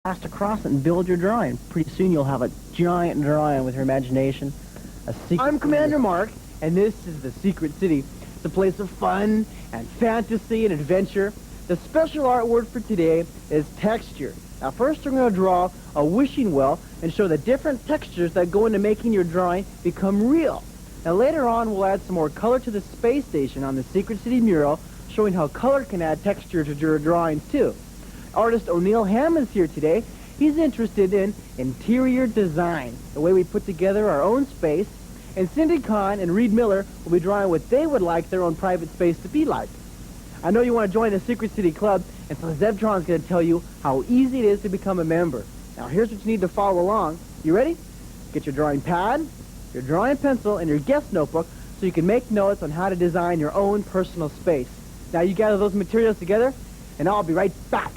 Cast across it and build your drawing. Pretty soon you'll have a giant drawing with your imagination. I'm Commander Mark, and this is the Secret City. It's a place of fun and fantasy and adventure. The special art word for today is texture. Now first we're going to draw a wishing well and show the different textures that go into making your drawing become real. Now later on we'll add some more color to the space station on the Secret City mural, showing how color can add texture to your drawings too. Artist O'Neill Hammond's here today. He's interested in interior design, the way we put together our own space. And Cindy Kahn and Reed Miller will be drawing what they would like their own private space to be like. I know you want to join the Secret City Club, and so Zebtron's going to tell you how easy it is to become a member. Now here's what you need to follow along. You ready? Get your drawing pad, your drawing pencil, and your guest notebook so you can make notes on how to design your own personal space. Now you gather those materials together, and I'll be right back.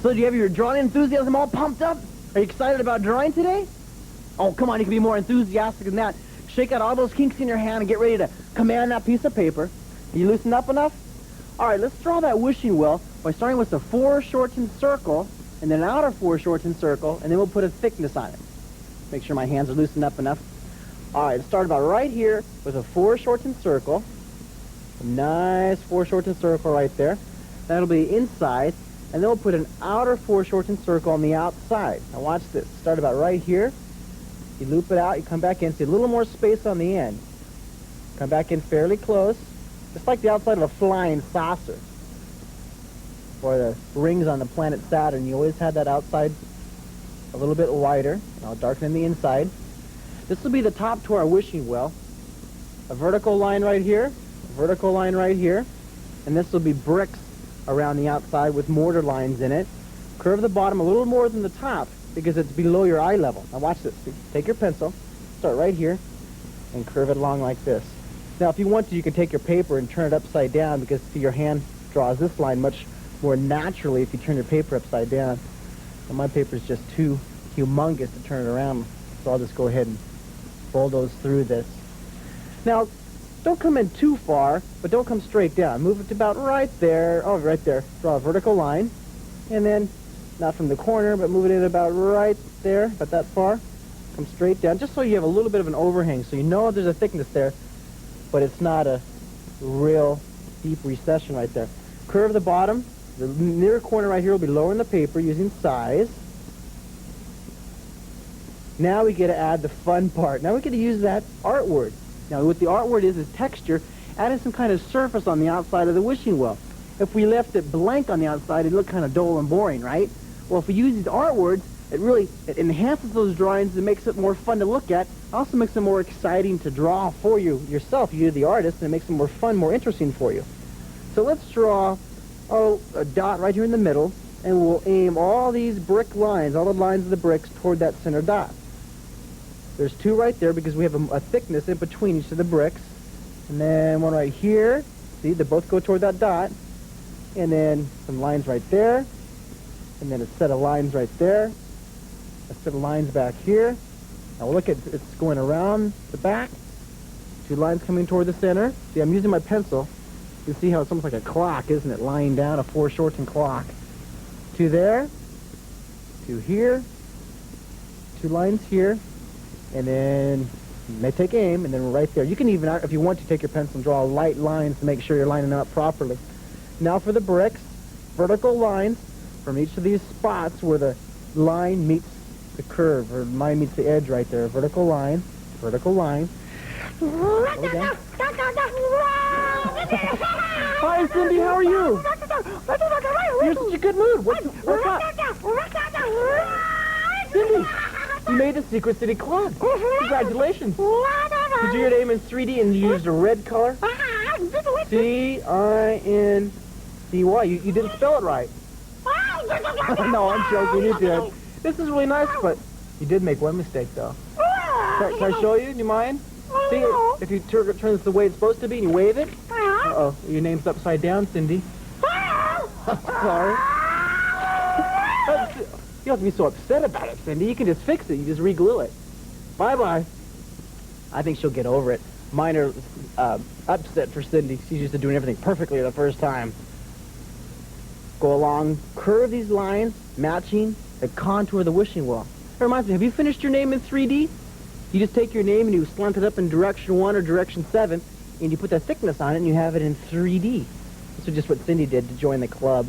So do you have your drawing enthusiasm all pumped up? Are you excited about drawing today? Oh, come on, you can be more enthusiastic than that. Shake out all those kinks in your hand and get ready to command that piece of paper. You loosen up enough? All right, let's draw that wishing well by starting with a foreshortened circle and then an outer foreshortened circle, and then we'll put a thickness on it. Make sure my hands are loosened up enough. All right, let's start about right here with a foreshortened circle. A nice foreshortened circle right there. That'll be inside. And then we'll put an outer foreshortened circle on the outside. Now watch this. Start about right here. You loop it out. You come back in. See a little more space on the end. Come back in fairly close. Just like the outside of a flying saucer. Or the rings on the planet Saturn. You always had that outside a little bit wider. I'll darken the inside. This will be the top to our wishing well. A vertical line right here. A vertical line right here. And this will be bricks around the outside with mortar lines in it. Curve the bottom a little more than the top because it's below your eye level. Now watch this. Take your pencil, start right here, and curve it along like this. Now if you want to, you can take your paper and turn it upside down because see, your hand draws this line much more naturally if you turn your paper upside down. And my paper is just too humongous to turn it around, so I'll just go ahead and bulldoze through this. Now, don't come in too far, but don't come straight down. Move it to about right there. Oh, right there. Draw a vertical line. And then, not from the corner, but move it in about right there, about that far. Come straight down, just so you have a little bit of an overhang, so you know there's a thickness there, but it's not a real deep recession right there. Curve the bottom. The near corner right here will be lowering the paper using size. Now we get to add the fun part. Now we get to use that art word. Now, what the art word is texture, adding some kind of surface on the outside of the wishing well. If we left it blank on the outside, it'd look kind of dull and boring, right? Well, if we use these art words, it enhances those drawings and makes it more fun to look at. Also makes them more exciting to draw for you yourself. You're the artist, and it makes them more fun, more interesting for you. So let's draw a dot right here in the middle, and we'll aim all these brick lines, all the lines of the bricks, toward that center dot. There's two right there because we have a thickness in between each of the bricks. And then one right here. See, they both go toward that dot. And then some lines right there. And then a set of lines right there. A set of lines back here. Now look at it's going around the back. Two lines coming toward the center. See, I'm using my pencil. You can see how it's almost like a clock, isn't it? Lying down, a foreshortened clock. Two there. Two here. Two lines here. And then you may take aim, and then right there. You can even, if you want to, take your pencil and draw light lines to make sure you're lining them up properly. Now for the bricks, vertical lines from each of these spots where the line meets the curve, or line meets the edge right there. Vertical line, vertical line. Hi, Cindy, how are you? You're such a good mood. What's up? Cindy! You made the Secret City Club. Congratulations. Did you do your name in 3D and you used a red color? C-I-N-D-Y. You didn't spell it right. No, I'm joking. You did. This is really nice, but you did make one mistake, though. Can I show you? Do you mind? See, if you turn this the way it's supposed to be and you wave it. Uh-oh, your name's upside down, Cindy. Sorry. You don't have to be so upset about it, Cindy. You can just fix it. You just re-glue it. Bye-bye. I think she'll get over it. Minor upset for Cindy. She's used to doing everything perfectly the first time. Go along, curve these lines, matching the contour of the wishing well. It reminds me, have you finished your name in 3D? You just take your name and you slant it up in direction 1 or direction 7, and you put the thickness on it and you have it in 3D. This is just what Cindy did to join the club.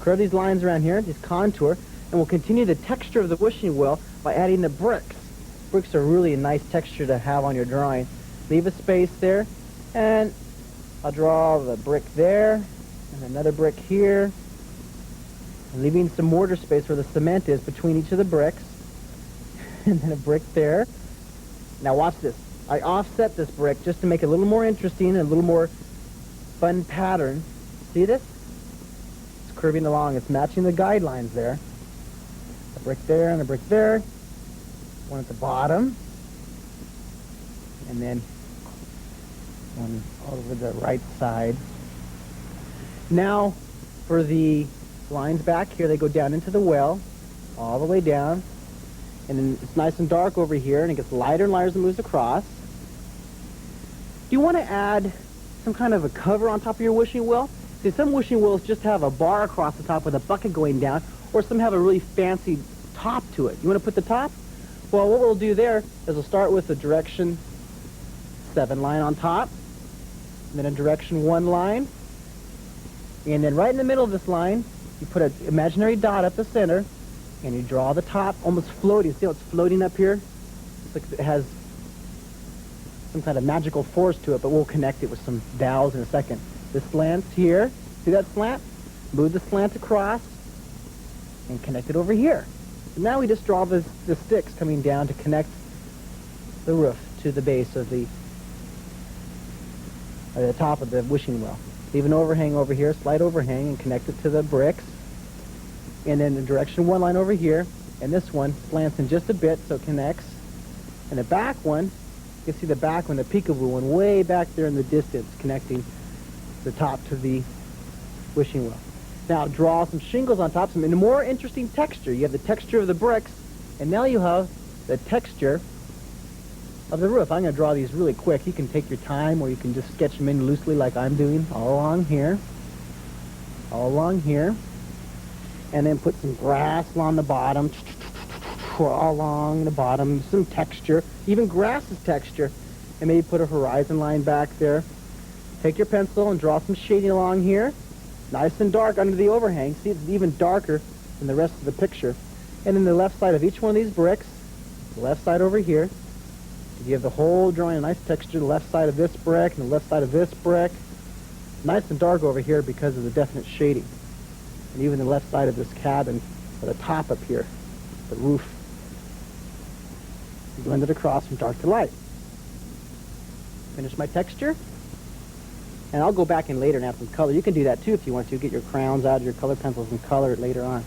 Curve these lines around here, this contour, and we'll continue the texture of the wishing well by adding the bricks. Bricks are really a nice texture to have on your drawing. Leave a space there, and I'll draw the brick there, and another brick here, and leaving some mortar space where the cement is between each of the bricks, and then a brick there. Now watch this. I offset this brick just to make it a little more interesting and a little more fun pattern. See this? It's curving along. It's matching the guidelines there. A brick there and a brick there. One at the bottom. And then one over the right side. Now, for the lines back here, they go down into the well, all the way down. And then it's nice and dark over here, and it gets lighter and lighter as it moves across. Do you want to add some kind of a cover on top of your wishing well? See, some wishing wells just have a bar across the top with a bucket going down, or some have a really fancy top to it. You want to put the top? Well, what we'll do there is we'll start with a direction 7 line on top, and then a direction 1 line, and then right in the middle of this line, you put an imaginary dot up the center, and you draw the top almost floating. See how it's floating up here? It's like it has some kind of magical force to it, but we'll connect it with some dowels in a second. This slant's here. See that slant? Move the slant across and connect it over here. And now we just draw the sticks coming down to connect the roof to the base of the top of the wishing well. Leave an overhang over here, slight overhang, and connect it to the bricks. And then the direction 1 line over here, and this one slants in just a bit so it connects. And the back one, you can see the back one, the peekaboo one, way back there in the distance, connecting the top to the wishing well. Now draw some shingles on top, some more interesting texture. You have the texture of the bricks, and now you have the texture of the roof. I'm going to draw these really quick. You can take your time, or you can just sketch them in loosely like I'm doing, all along here, and then put some grass along the bottom, all along the bottom, some texture, even grass's texture, and maybe put a horizon line back there. Take your pencil and draw some shading along here, nice and dark under the overhang. See, it's even darker than the rest of the picture. And then the left side of each one of these bricks, the left side over here, to give the whole drawing a nice texture, the left side of this brick and the left side of this brick. Nice and dark over here because of the definite shading. And even the left side of this cabin, or the top up here, the roof. Blend it across from dark to light. Finish my texture. And I'll go back in later and add some color. You can do that too if you want to. Get your crayons out, your color pencils, and color it later on.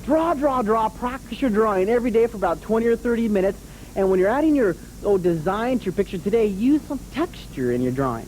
Draw, draw, draw. Practice your drawing every day for about 20 or 30 minutes. And when you're adding your design to your picture today, use some texture in your drawing.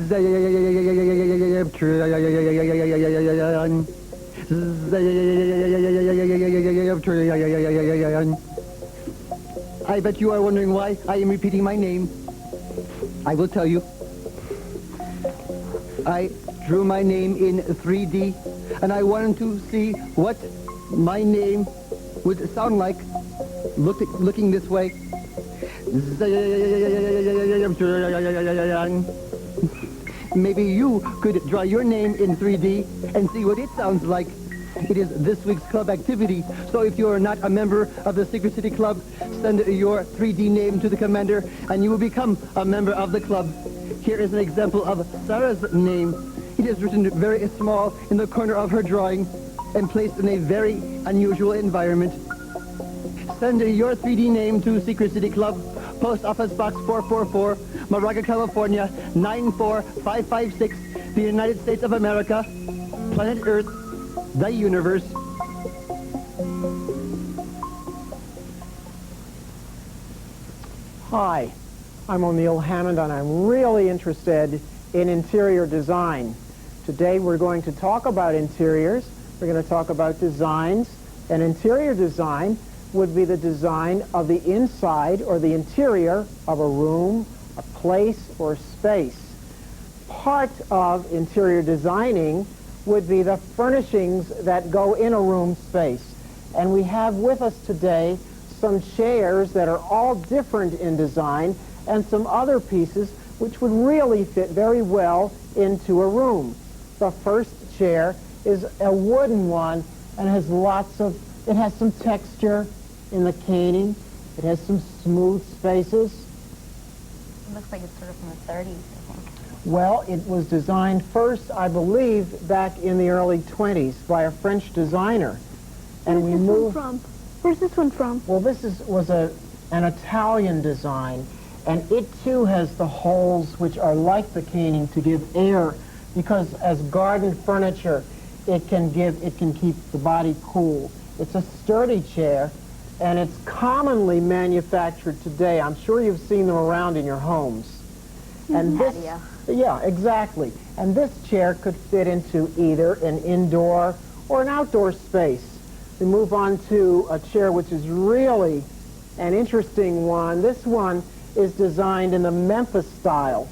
I bet you are wondering why I am repeating my name. I will tell you. I drew my name in 3D, and I wanted to see what my name would sound like looking this way. Maybe you could draw your name in 3D and see what it sounds like. It is this week's club activity, so if you are not a member of the Secret City Club, send your 3D name to the commander and you will become a member of the club. Here is an example of Sarah's name. It is written very small in the corner of her drawing and placed in a very unusual environment. Send your 3D name to Secret City Club, Post Office Box 444, Moraga, California, 94556, the United States of America, planet Earth, the universe. Hi, I'm O'Neill Hammond, and I'm really interested in interior design. Today we're going to talk about interiors. We're going to talk about designs. And interior design would be the design of the inside or the interior of a room, a place, or space. Part of interior designing would be the furnishings that go in a room space. And we have with us today some chairs that are all different in design and some other pieces which would really fit very well into a room. The first chair is a wooden one and has it has some texture in the caning. It has some smooth spaces. It looks like it's sort of from the 30s, I think. Well, it was designed first, I believe, back in the early 20s by a French designer. And Where's this one from? Where's this one from? Well, this was an Italian design, and it too has the holes which are like the caning to give air, because as garden furniture, it can keep the body cool. It's a sturdy chair, and it's commonly manufactured today. I'm sure you've seen them around in your homes. And this, Patio. yeah, exactly. And this chair could fit into either an indoor or an outdoor space. We move on to a chair which is really an interesting one. This one is designed in the Memphis style.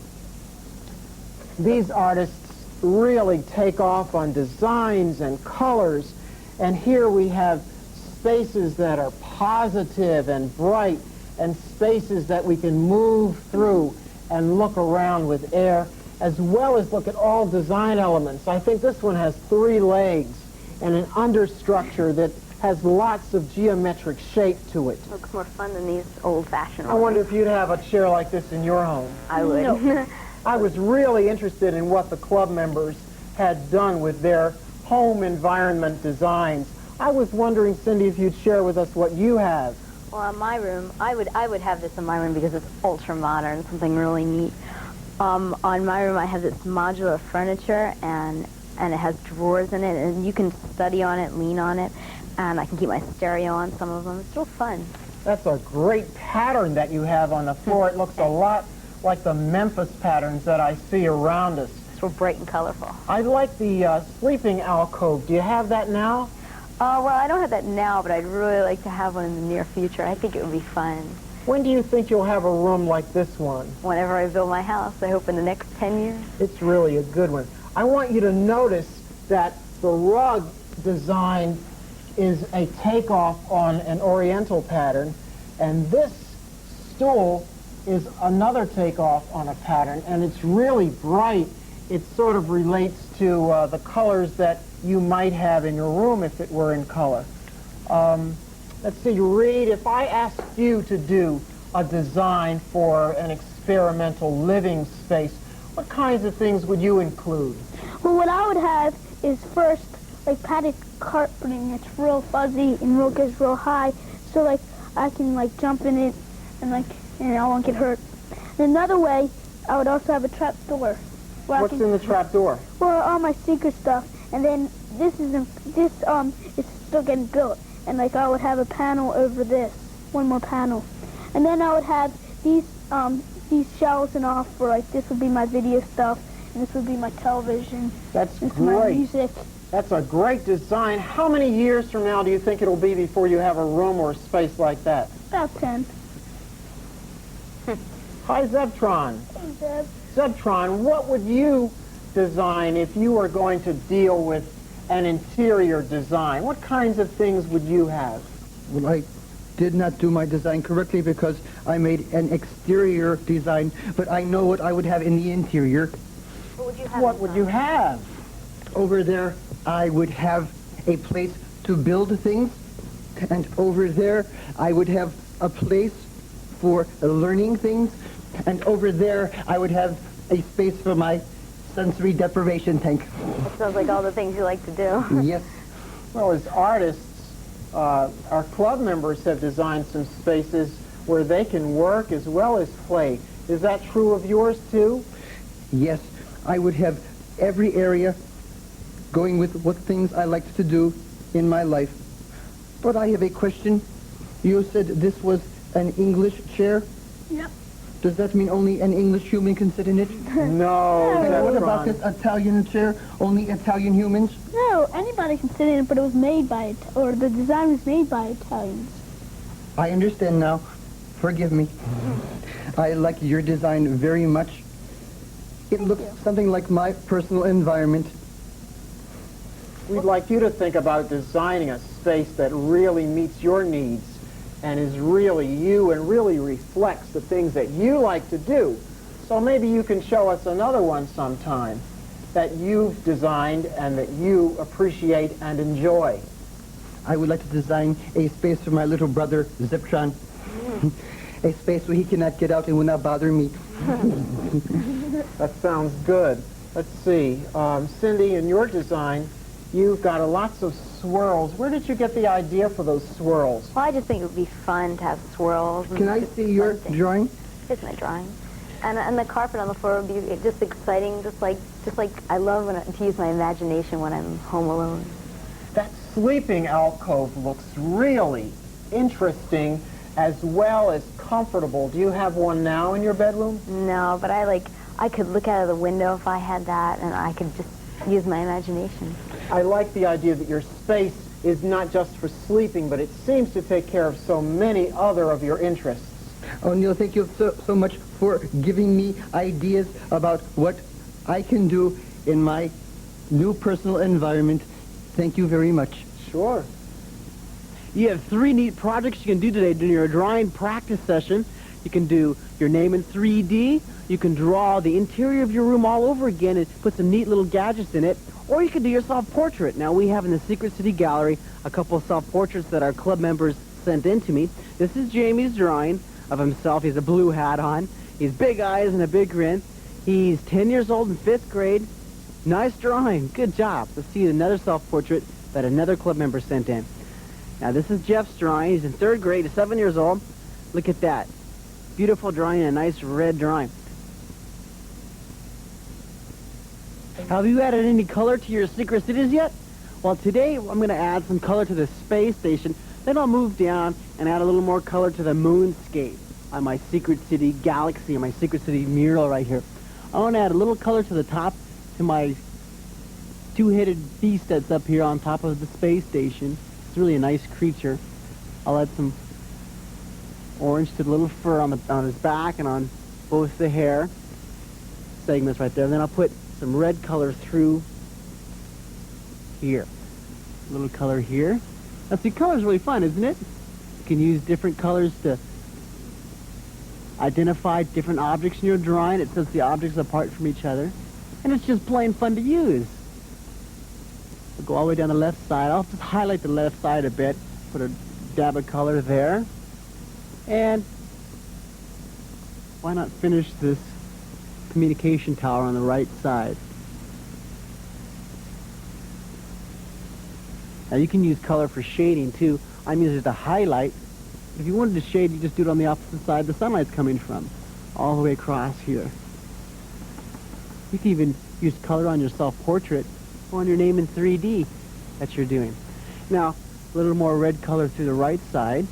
These artists really take off on designs and colors, and here we have spaces that are positive and bright and spaces that we can move through and look around with air, as well as look at all design elements. I think this one has 3 legs and an understructure that has lots of geometric shape to it. Looks more fun than these old-fashioned I ones. wonder if you'd have a chair like this in your home. I would. No. I was really interested in what the club members had done with their home environment designs. I was wondering, Cindy, if you'd share with us what you have. Well, in my room, I would have this in my room because it's ultra-modern, something really neat. On my room, I have this modular furniture, and it has drawers in it, and you can study on it, lean on it, and I can keep my stereo on some of them. It's real fun. That's a great pattern that you have on the floor. It looks a lot like the Memphis patterns that I see around us. It's real bright and colorful. I like the sleeping alcove. Do you have that now? Well, I don't have that now, but I'd really like to have one in the near future. I think it would be fun. When do you think you'll have a room like this one? Whenever I build my house, I hope in the next 10 years. It's really a good one. I want you to notice that the rug design is a takeoff on an oriental pattern, and this stool is another takeoff on a pattern, and it's really bright. It sort of relates to the colors that you might have in your room if it were in color. Let's see, Reed, if I asked you to do a design for an experimental living space, what kinds of things would you include? Well, what I would have is first, like, padded carpeting. It's real fuzzy and gets real high, so, like, I can, like, jump in it and I won't get hurt. And another way, I would also have a trap door. What's in the trap door? Well, all my secret stuff. And then this is still getting built. And, like, I would have a panel over this, one more panel. And then I would have these shelves and all for, like, this would be my video stuff. and this would be my television. That's This is my great. music. That's a great design. How many years from now do you think it'll be before you have a room or a space like that? About 10. Hi, Zebtron. Hey, Zeb. Zebtron, what would you design if you were going to deal with an interior design? What kinds of things would you have? Well, I did not do my design correctly because I made an exterior design, but I know what I would have in the interior. What would you have? What would you have? Over there, I would have a place to build things, and over there, I would have a place for learning things, and over there, I would have a space for my sensory deprivation tank. That sounds like all the things you like to do. Yes. Well, as artists, our club members have designed some spaces where they can work as well as play. Is that true of yours, too? Yes, I would have every area going with what things I like to do in my life. But I have a question. You said this was an English chair? Yep. Does that mean only an English human can sit in it? No, And what about Zebtron. this Italian chair? Only Italian humans? No, anybody can sit in it, but it was made by, or the design was made by Italians. I understand now. Forgive me. I like your design very much. It looks something like my personal environment. We'd like you to think about designing a space that really meets your needs and is really you and really reflects the things that you like to do. So maybe you can show us another one sometime that you've designed and that you appreciate and enjoy. I would like to design a space for my little brother, Ziptron. A space where he cannot get out and will not bother me. That sounds good. Let's see. Cindy, in your design, you've got lots of swirls. Where did you get the idea for those swirls? Well, I just think it would be fun to have swirls. And Can I just see your fun things. drawing? Here's my drawing. And the carpet on the floor would be just exciting, just like I love to use my imagination when I'm home alone. That sleeping alcove looks really interesting as well as comfortable. Do you have one now in your bedroom? No, but I could look out of the window if I had that, and I could just use my imagination. I like the idea that your space is not just for sleeping, but it seems to take care of so many other of your interests. Oh, Neil, thank you so much for giving me ideas about what I can do in my new personal environment. Thank you very much. Sure. You have 3 neat projects you can do today during your drawing practice session. You can do your name in 3D. You can draw the interior of your room all over again and put some neat little gadgets in it. Or you can do your self-portrait. Now, we have in the Secret City Gallery a couple of self-portraits that our club members sent in to me. This is Jamie's drawing of himself. He has a blue hat on. He has big eyes and a big grin. He's 10 years old in 5th grade. Nice drawing. Good job. Let's see another self-portrait that another club member sent in. Now, this is Jeff's drawing. He's in 3rd grade. He's 7 years old. Look at that. Beautiful drawing and a nice red drawing. Have you added any color to your secret cities yet? Well, today I'm going to add some color to the space station. Then I'll move down and add a little more color to the moonscape on my secret city galaxy, my secret city mural right here. I want to add a little color to the top to my 2-headed beast that's up here on top of the space station. It's really a nice creature. I'll add some orange to the little fur on his back and on both the hair segments right there. And then I'll put some red color through here. A little color here. Now, see, color's really fun, isn't it? You can use different colors to identify different objects in your drawing. It sets the objects apart from each other. And it's just plain fun to use. I'll go all the way down the left side. I'll just highlight the left side a bit. Put a dab of color there. And why not finish this communication tower on the right side? Now, you can use color for shading too. I'm using it to highlight. If you wanted to shade, you just do it on the opposite side the sunlight's coming from, all the way across here. You can even use color on your self-portrait or on your name in 3D that you're doing. Now, a little more red color through the right side.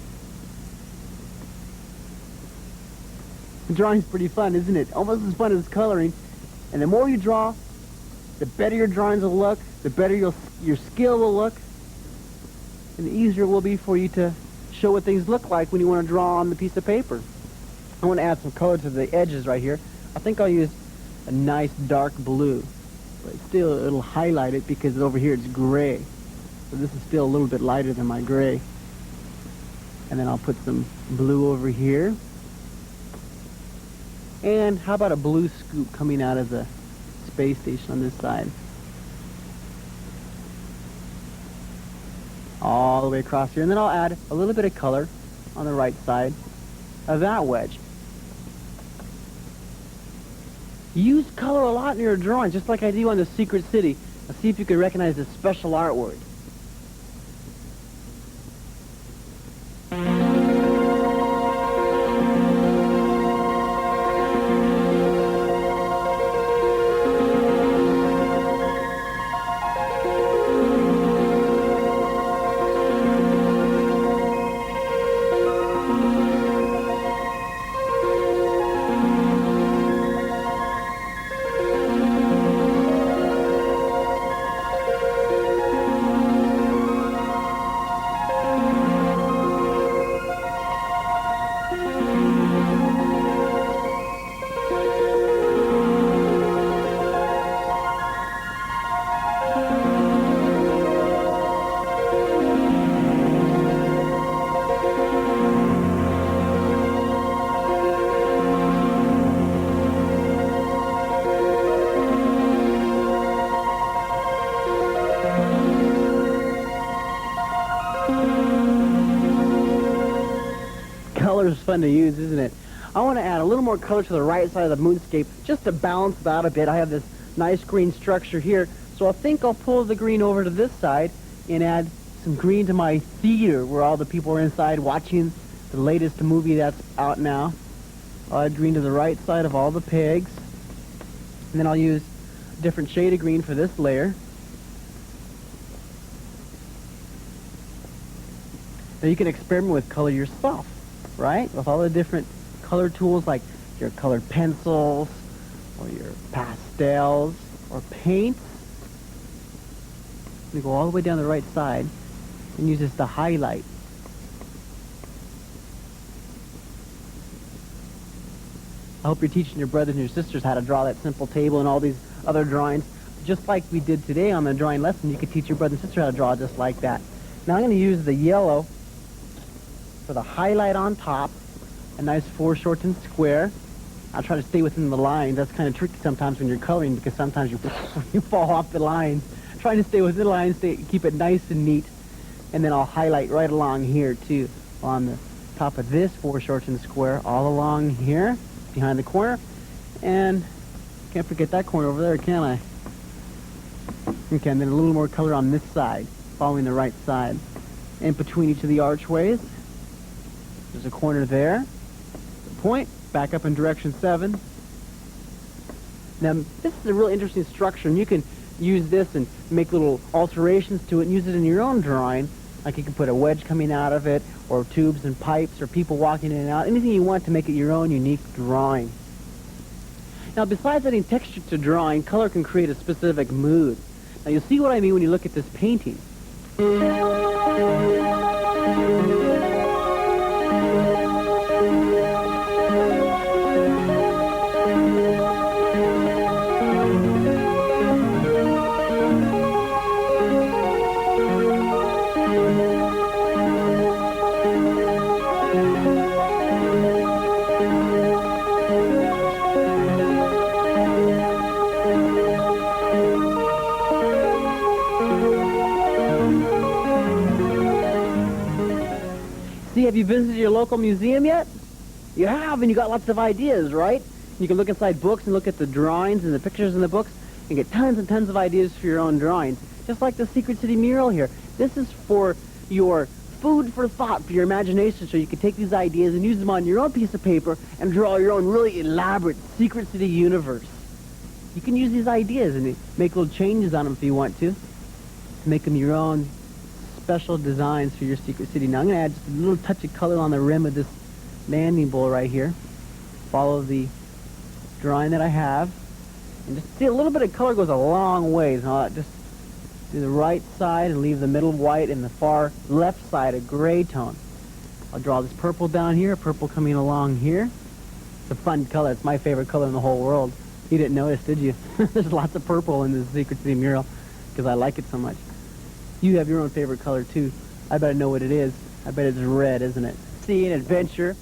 The drawing's pretty fun, isn't it? Almost as fun as coloring. And the more you draw, the better your drawings will look, the better your skill will look, and the easier it will be for you to show what things look like when you want to draw on the piece of paper. I want to add some color to the edges right here. I think I'll use a nice dark blue, but still it'll highlight it because over here it's gray. So this is still a little bit lighter than my gray. And then I'll put some blue over here. And how about a blue scoop coming out of the space station on this side? All the way across here. And then I'll add a little bit of color on the right side of that wedge. Use color a lot in your drawing, just like I do on the Secret City. Now see if you can recognize this special artwork. Color is fun to use, isn't it? I want to add a little more color to the right side of the moonscape just to balance it out a bit. I have this nice green structure here, so I think I'll pull the green over to this side and add some green to my theater where all the people are inside watching the latest movie that's out now. I'll add green to the right side of all the pegs, and then I'll use a different shade of green for this layer. Now you can experiment with color yourself, right? With all the different color tools like your colored pencils or your pastels or paints. You go all the way down the right side and use this to highlight. I hope you're teaching your brothers and your sisters how to draw that simple table and all these other drawings. Just like we did today on the drawing lesson, you could teach your brother and sister how to draw just like that. Now I'm going to use the yellow for the highlight on top, a nice foreshortened square. I'll try to stay within the lines. That's kind of tricky sometimes when you're coloring because sometimes you fall off the lines. Trying to stay within the lines, keep it nice and neat. And then I'll highlight right along here too, on the top of this foreshortened square, all along here, behind the corner. And can't forget that corner over there, can I? Okay, and then a little more color on this side, following the right side. In between each of the archways, there's a corner there. The point, back up in direction 7. Now, this is a really interesting structure, and you can use this and make little alterations to it and use it in your own drawing. Like you can put a wedge coming out of it, or tubes and pipes, or people walking in and out. Anything you want to make it your own unique drawing. Now, besides adding texture to drawing, color can create a specific mood. Now, you'll see what I mean when you look at this painting. See, have you visited your local museum yet? You have, and you got lots of ideas, right? You can look inside books and look at the drawings and the pictures in the books and get tons and tons of ideas for your own drawings. Just like the Secret City mural here. This is for your food for thought, for your imagination, so you can take these ideas and use them on your own piece of paper and draw your own really elaborate Secret City universe. You can use these ideas and make little changes on them if you want to make them your own special designs for your Secret City. Now I'm going to add just a little touch of color on the rim of this landing bowl right here. Follow the drawing that I have. And just see, a little bit of color goes a long ways. Huh? Just do the right side and leave the middle white and the far left side a gray tone. I'll draw this purple down here, purple coming along here. It's a fun color. It's my favorite color in the whole world. You didn't notice, did you? There's lots of purple in this Secret City mural because I like it so much. You have your own favorite color, too. I better know what it is. I bet it's red, isn't it? See, an adventure.